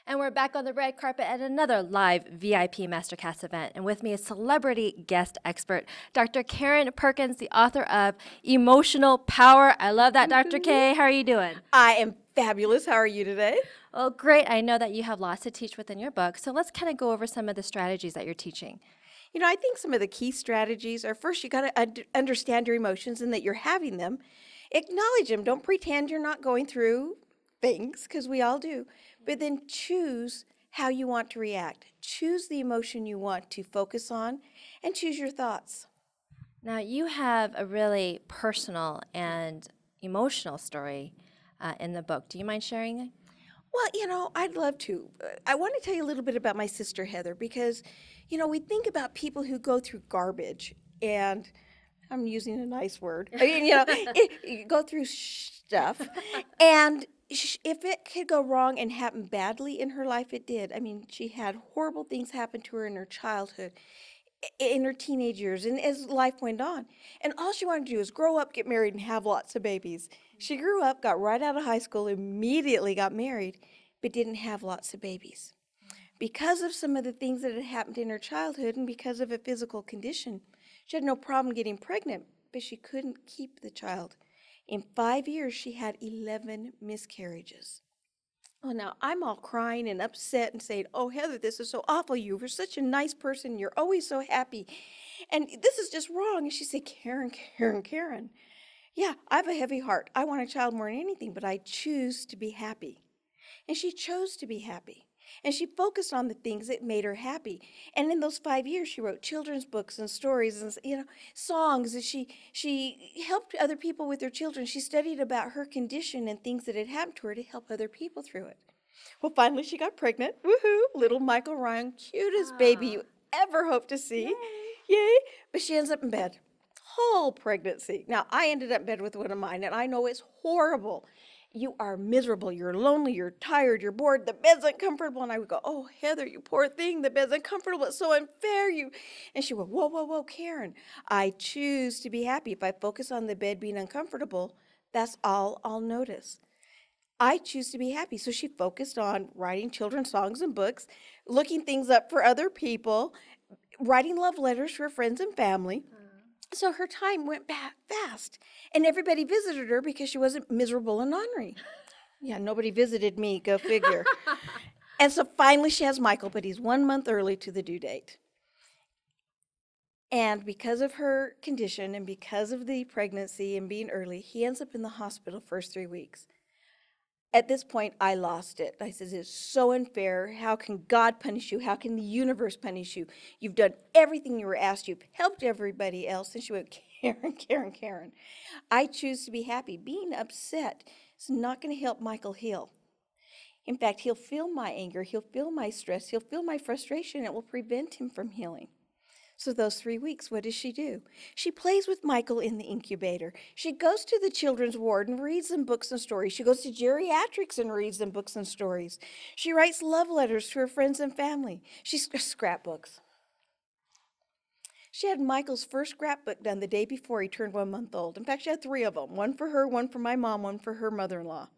And we're back on the red carpet at another live VIP Masterclass event. And with me is celebrity guest expert, Dr. Karen Perkins, the author of Emotional Power. I love that, Dr. K. How are you doing? I am fabulous. How are you today? Well, great. I know that you have lots to teach within your book. So let's kind of go over some of the strategies that you're teaching. You know, I think some of the key strategies are first, you got to understand your emotions and that you're having them. Acknowledge them. Don't pretend you're not going through things, because we all do. But then choose how you want to react. Choose the emotion you want to focus on and choose your thoughts. Now, you have a really personal and emotional story in the book. Do you mind sharing it? Well, you know, I'd love to. I want to tell you a little bit about my sister Heather because, you know, we think about people who go through garbage, and I'm using a nice word. I mean, you know, you go through stuff, and if it could go wrong and happen badly in her life, it did. I mean, she had horrible things happen to her in her childhood, in her teenage years, and as life went on. And all she wanted to do was grow up, get married, and have lots of babies. She grew up, got right out of high school, immediately got married, but didn't have lots of babies. Because of some of the things that had happened in her childhood and because of a physical condition, she had no problem getting pregnant, but she couldn't keep the child. In 5 years, she had 11 miscarriages. Well, now I'm all crying and upset and saying, "Oh, Heather, this is so awful. You were such a nice person. You're always so happy. And this is just wrong." And she said, "Karen, Karen, Karen. Yeah, I have a heavy heart. I want a child more than anything, but I choose to be happy." And she chose to be happy. And she focused on the things that made her happy. And in those 5 years, she wrote children's books and stories and, you know, songs. And she helped other people with their children. She studied about her condition and things that had happened to her to help other people through it. Well, finally, she got pregnant. Woohoo! Little Michael Ryan, cutest baby you ever hope to see. Yay! But she ends up in bed. Whole pregnancy. Now, I ended up in bed with one of mine, and I know it's horrible. You are miserable, you're lonely, you're tired, you're bored, the bed's uncomfortable. And I would go, "Oh, Heather, you poor thing, the bed's uncomfortable, it's so unfair." And she would, "Whoa, whoa, whoa, Karen, I choose to be happy. If I focus on the bed being uncomfortable, that's all I'll notice. I choose to be happy." So she focused on writing children's songs and books, looking things up for other people, writing love letters for friends and family. So her time went back fast, and everybody visited her because she wasn't miserable and ornery. Yeah, nobody visited me, go figure. And so finally she has Michael, but he's 1 month early to the due date. And because of her condition and because of the pregnancy and being early, he ends up in the hospital first 3 weeks. At this point, I lost it. I said, "It's so unfair. How can God punish you? How can the universe punish you? You've done everything you were asked. You've helped everybody else." And she went, "Karen, Karen, Karen. I choose to be happy. Being upset is not going to help Michael heal. In fact, he'll feel my anger. He'll feel my stress. He'll feel my frustration. It will prevent him from healing." So those 3 weeks, what does she do? She plays with Michael in the incubator. She goes to the children's ward and reads them books and stories. She goes to geriatrics and reads them books and stories. She writes love letters to her friends and family. She scrapbooks. She had Michael's first scrapbook done the day before he turned 1 month old. In fact, she had 3 of them, one for her, one for my mom, one for her mother-in-law.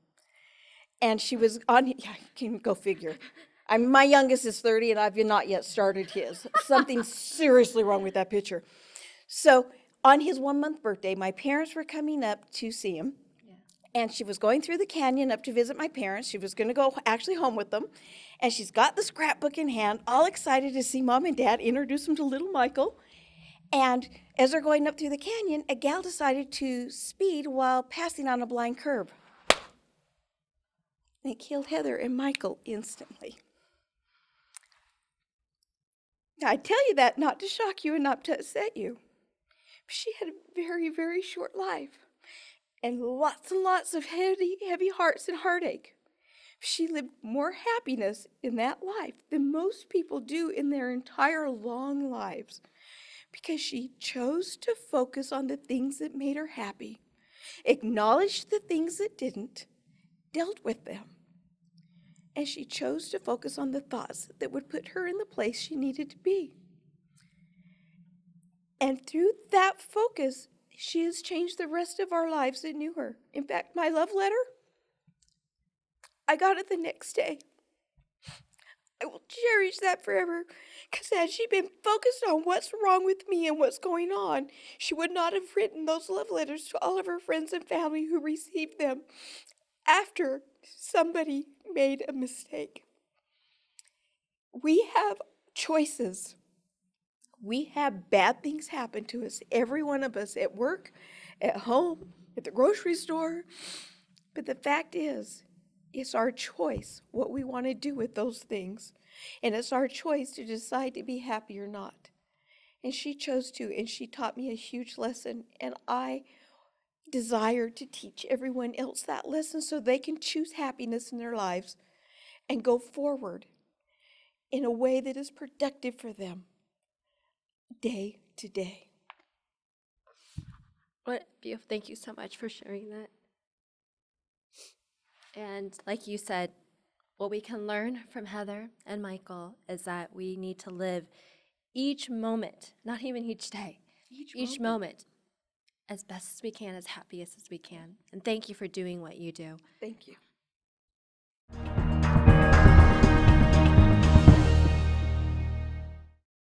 And she was on, yeah, can go figure. My youngest is 30, and I've not yet started his. Something seriously wrong with that picture. So on his 1 month birthday, my parents were coming up to see him. Yeah. And she was going through the canyon up to visit my parents. She was going to go actually home with them. And she's got the scrapbook in hand, all excited to see Mom and Dad introduce him to little Michael. And as they're going up through the canyon, a gal decided to speed while passing on a blind curve. And it killed Heather and Michael instantly. Now, I tell you that not to shock you and not to upset you. But she had a very, very short life and lots of heavy hearts and heartache. She lived more happiness in that life than most people do in their entire long lives because she chose to focus on the things that made her happy, acknowledged the things that didn't, dealt with them. And she chose to focus on the thoughts that would put her in the place she needed to be. And through that focus, she has changed the rest of our lives that knew her. In fact, my love letter, I got it the next day. I will cherish that forever, because had she been focused on what's wrong with me and what's going on, she would not have written those love letters to all of her friends and family who received them after somebody made a mistake. We have choices. We have bad things happen to us, every one of us, at work, at home, at the grocery store. But the fact is, it's our choice what we want to do with those things. And it's our choice to decide to be happy or not. And she chose to, and she taught me a huge lesson. And I desire to teach everyone else that lesson so they can choose happiness in their lives and go forward in a way that is productive for them day to day. What beautiful. Thank you so much for sharing that. And like you said, what we can learn from Heather and Michael is that we need to live each moment, not even each day, each moment as best as we can, as happiest as we can. And thank you for doing what you do. Thank you.